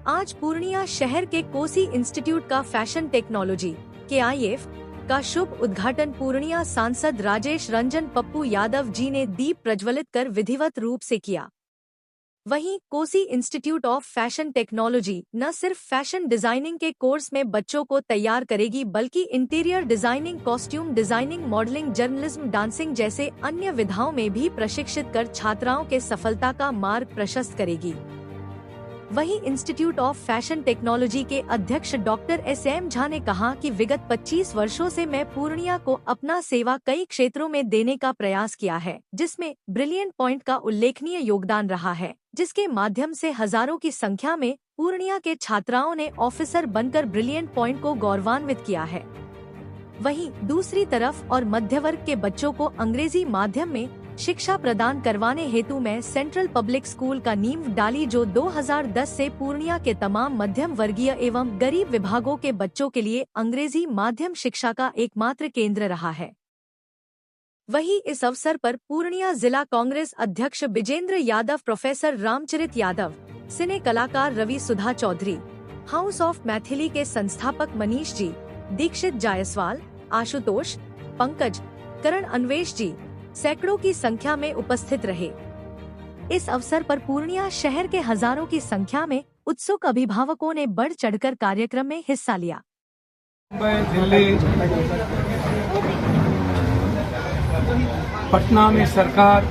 आज पूर्णिया शहर के कोसी इंस्टीट्यूट का फैशन टेक्नोलॉजी KIF का शुभ उद्घाटन पूर्णिया सांसद राजेश रंजन पप्पू यादव जी ने दीप प्रज्वलित कर विधिवत रूप से किया। वहीं Kosi institute of fashion technology न सिर्फ फैशन डिजाइनिंग के कोर्स में बच्चों को तैयार करेगी बल्कि interior designing, costume designing, modelling, journalism, dancing जैसे अन्य विधाओं में भी प्रशिक्षित कर छात्राओं के सफलता का मार्ग प्रशस्त करेगी। वहीं इंस्टीट्यूट ऑफ फैशन टेक्नोलॉजी के अध्यक्ष डॉक्टर SM झा ने कहा कि विगत 25 वर्षों से मैं पूर्णिया को अपना सेवा कई क्षेत्रों में देने का प्रयास किया है, जिसमें ब्रिलियंट पॉइंट का उल्लेखनीय योगदान रहा है, जिसके माध्यम से हजारों की संख्या में पूर्णिया के छात्राओं ने ऑफिसर बनकर ब्रिलियंट पॉइंट को गौरवान्वित किया है। वहीं दूसरी तरफ और मध्य वर्ग के बच्चों को अंग्रेजी माध्यम में शिक्षा प्रदान करवाने हेतु मैं सेंट्रल पब्लिक स्कूल का नींव डाली, जो 2010 से पूर्णिया के तमाम मध्यम वर्गीय एवं गरीब विभागों के बच्चों के लिए अंग्रेजी माध्यम शिक्षा का एकमात्र केंद्र रहा है। वहीं इस अवसर पर पूर्णिया जिला कांग्रेस अध्यक्ष बिजेंद्र यादव, प्रोफेसर रामचरित यादव, सिने कलाकार रवि सुधा चौधरी, हाउस ऑफ मैथिली के संस्थापक मनीष जी, दीक्षित जायसवाल, आशुतोष, पंकज, करण अन्वेश जी सैकड़ों की संख्या में उपस्थित रहे। इस अवसर पर पूर्णिया शहर के हजारों की संख्या में उत्सुक अभिभावकों ने बढ़ चढ़कर कार्यक्रम में हिस्सा लिया। दिल्ली, पटना में सरकार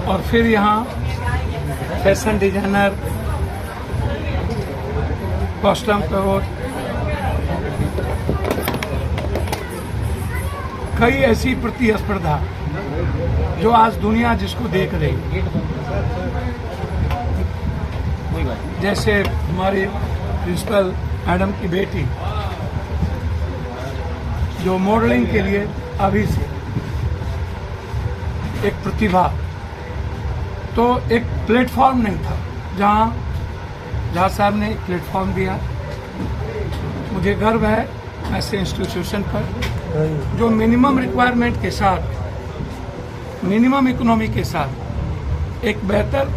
और फिर यहाँ फैशन डिजाइनर, कॉस्ट्यूम कोड, कई ऐसी प्रतिस्पर्धा जो आज दुनिया जिसको देख रही, जैसे हमारी प्रिंसिपल मैडम की बेटी जो मॉडलिंग के लिए अभी से एक प्रतिभा, तो एक प्लेटफॉर्म नहीं था जहां झा साहब ने एक प्लेटफॉर्म दिया। मुझे गर्व है ऐसे इंस्टीट्यूशन पर जो मिनिमम रिक्वायरमेंट के साथ, मिनिमम इकोनॉमी के साथ एक बेहतर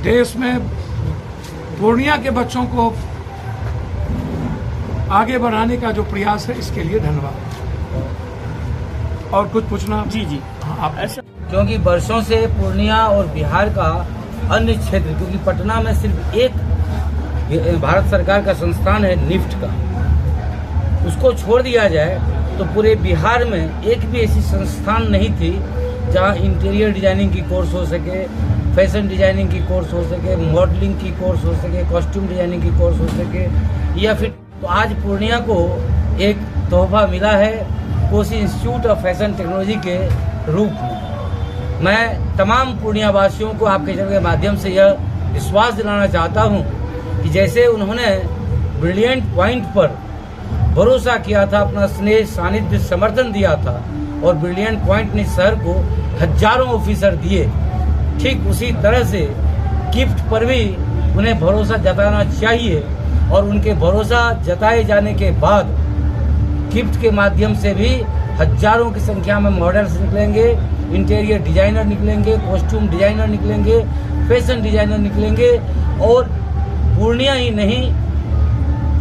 देश में पूर्णिया के बच्चों को आगे बढ़ाने का जो प्रयास है, इसके लिए धन्यवाद। और कुछ पूछना? जी हाँ, आप ऐसा, क्योंकि वर्षों से पूर्णिया और बिहार का अन्य क्षेत्र, क्योंकि पटना में सिर्फ एक भारत सरकार का संस्थान है निफ्ट का, उसको छोड़ दिया जाए तो पूरे बिहार में एक भी ऐसी संस्थान नहीं थी जहां इंटीरियर डिजाइनिंग की कोर्स हो सके, फैशन डिजाइनिंग की कोर्स हो सके, मॉडलिंग की कोर्स हो सके, कॉस्ट्यूम डिजाइनिंग की कोर्स हो सके, या फिर तो आज पूर्णिया को एक तोहफा मिला है Kosi institute of fashion technology के रूप में। मैं तमाम पूर्णिया वासियों को आपके चैनल के माध्यम से यह विश्वास दिलाना चाहता हूं कि जैसे उन्होंने ब्रिलियंट पॉइंट पर भरोसा किया था, अपना स्नेह, सानिध्य, समर्थन दिया था और ब्रिलियंट पॉइंट ने शहर को हजारों ऑफिसर दिए, ठीक उसी तरह से गिफ्ट पर भी उन्हें भरोसा जताना चाहिए। और उनके भरोसा जताए जाने के बाद गिफ्ट के माध्यम से भी हजारों की संख्या में मॉडल्स निकलेंगे, इंटीरियर डिजाइनर निकलेंगे, कॉस्ट्यूम डिजाइनर निकलेंगे, फैशन डिजाइनर निकलेंगे और पूर्णिया ही नहीं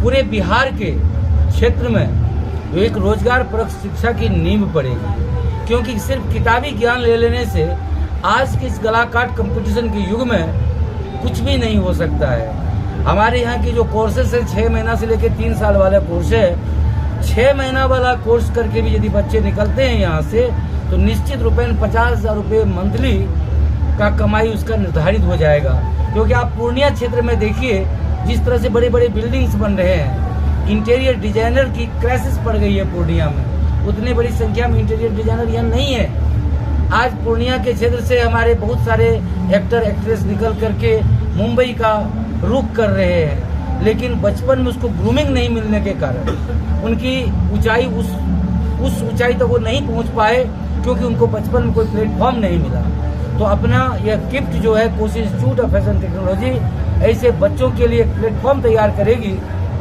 पूरे बिहार के क्षेत्र में एक रोजगार परक शिक्षा की नींव पड़ेगी। क्योंकि सिर्फ किताबी ज्ञान ले लेने से आज के इस गलाकाट कंपटीशन के युग में कुछ भी नहीं हो सकता है। हमारे यहाँ की जो कोर्सेस है 6 महीना से लेकर 3 साल वाला कोर्स है, 6 महीना वाला कोर्स करके भी यदि बच्चे निकलते हैं यहाँ से तो निश्चित रूप में 50,000 रुपये मंथली का कमाई उसका निर्धारित हो जाएगा। क्योंकि आप पूर्णिया क्षेत्र में देखिए जिस तरह से बड़े बड़े बिल्डिंग्स बन रहे हैं, इंटीरियर डिजाइनर की क्राइसिस पड़ गई है पूर्णिया में, उतनी बड़ी संख्या में इंटीरियर डिजाइनर यहाँ नहीं है। आज पूर्णिया के क्षेत्र से हमारे बहुत सारे एक्टर एक्ट्रेस निकल करके मुंबई का रुख कर रहे हैं, लेकिन बचपन में उसको ग्रूमिंग नहीं मिलने के कारण उनकी ऊंचाई उस ऊंचाई तक वो नहीं पहुंच पाए, क्योंकि उनको बचपन में कोई प्लेटफॉर्म नहीं मिला। तो अपना यह गिफ्ट जो है Kosi institute of fashion technology ऐसे बच्चों के लिए एक प्लेटफॉर्म तैयार करेगी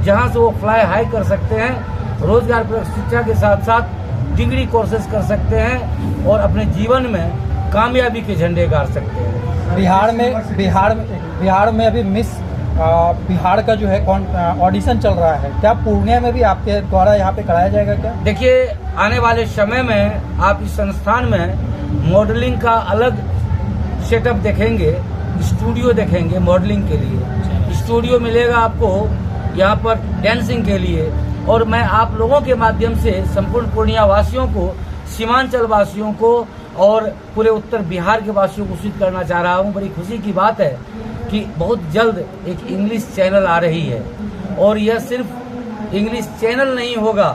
जहां से वो फ्लाई हाई कर सकते हैं, रोजगार परक शिक्षा के साथ साथ डिग्री कोर्सेज कर सकते हैं और अपने जीवन में कामयाबी के झंडे गाड़ सकते हैं। बिहार में अभी मिस बिहार का जो है ऑडिशन चल रहा है, क्या पूर्णिया में भी आपके द्वारा यहाँ पे कराया जाएगा क्या? देखिए, आने वाले समय में आप इस संस्थान में मॉडलिंग का अलग सेटअप देखेंगे, स्टूडियो देखेंगे मॉडलिंग के लिए, स्टूडियो मिलेगा आपको यहाँ पर डांसिंग के लिए। और मैं आप लोगों के माध्यम से संपूर्ण पूर्णिया वासियों को, सीमांचल वासियों को और पूरे उत्तर बिहार के वासियों को सूचित करना चाह रहा हूँ। बड़ी खुशी की बात है कि बहुत जल्द एक इंग्लिश चैनल आ रही है, और यह सिर्फ इंग्लिश चैनल नहीं होगा,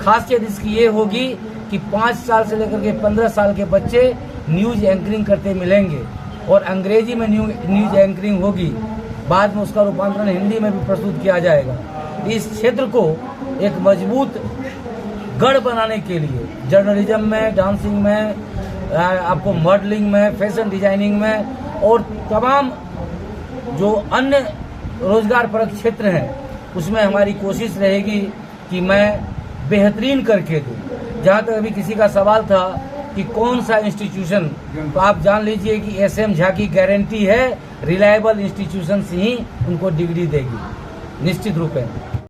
खासियत इसकी ये होगी कि 5 साल से लेकर के 15 साल के बच्चे न्यूज एंकरिंग करते मिलेंगे, और अंग्रेजी में न्यूज एंकरिंग होगी, बाद में उसका रूपांतरण हिंदी में भी प्रस्तुत किया जाएगा। इस क्षेत्र को एक मजबूत गढ़ बनाने के लिए जर्नलिज्म में, डांसिंग में, आपको मॉडलिंग में, फैशन डिजाइनिंग में और तमाम जो अन्य रोजगार परक क्षेत्र हैं उसमें हमारी कोशिश रहेगी कि मैं बेहतरीन करके दूं। जहां तक अभी किसी का सवाल था कि कौन सा इंस्टीट्यूशन, तो आप जान लीजिए कि एसएम झा की गारंटी है रिलायबल इंस्टीट्यूशन से ही उनको डिग्री देगी, निश्चित रूप में।